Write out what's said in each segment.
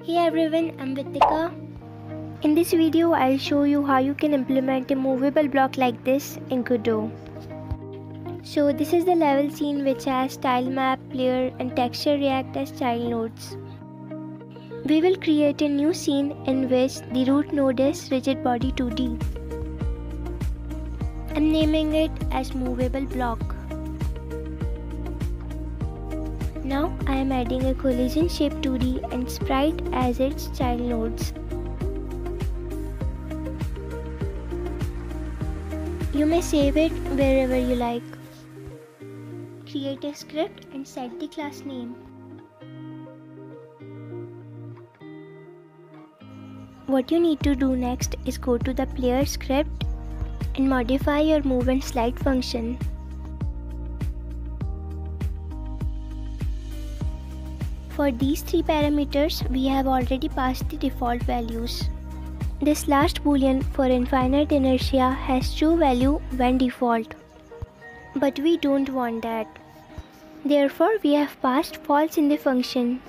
Hey everyone, I'm Vitika. In this video, I'll show you how you can implement a movable block like this in Godot. So this is the level scene which has tile map, player and texture react as child nodes. We will create a new scene in which the root node is rigid body 2D. I'm naming it as movable block. Now I am adding a collision shape 2D and sprite as its child nodes. You may save it wherever you like. Create a script and set the class name. What you need to do next is go to the player script and modify your move and slide function. For these three parameters, we have already passed the default values. This last boolean for infinite inertia has true value when default. But we don't want that. Therefore, we have passed false in the function.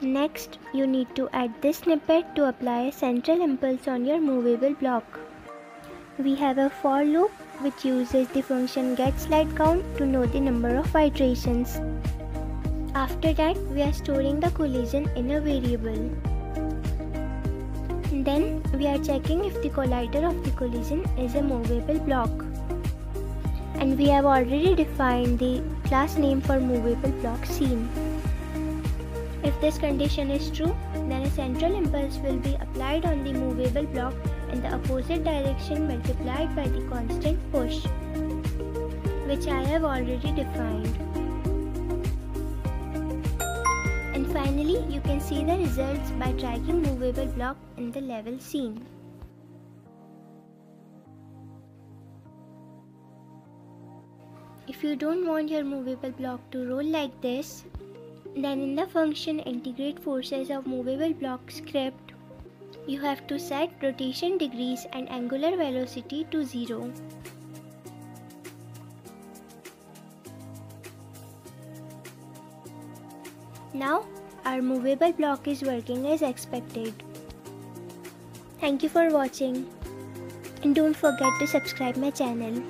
Next, you need to add this snippet to apply a central impulse on your movable block. We have a for loop which uses the function getSlideCount to know the number of iterations. After that, we are storing the collision in a variable. Then, we are checking if the collider of the collision is a movable block. And we have already defined the class name for movable block scene. If this condition is true, then a central impulse will be applied on the movable block in the opposite direction multiplied by the constant push, which I have already defined. And finally, you can see the results by dragging movable block in the level scene. If you don't want your movable block to roll like this, then in the function integrate forces of movable block script, you have to set rotation degrees and angular velocity to 0. Now, our movable block is working as expected. Thank you for watching and don't forget to subscribe my channel.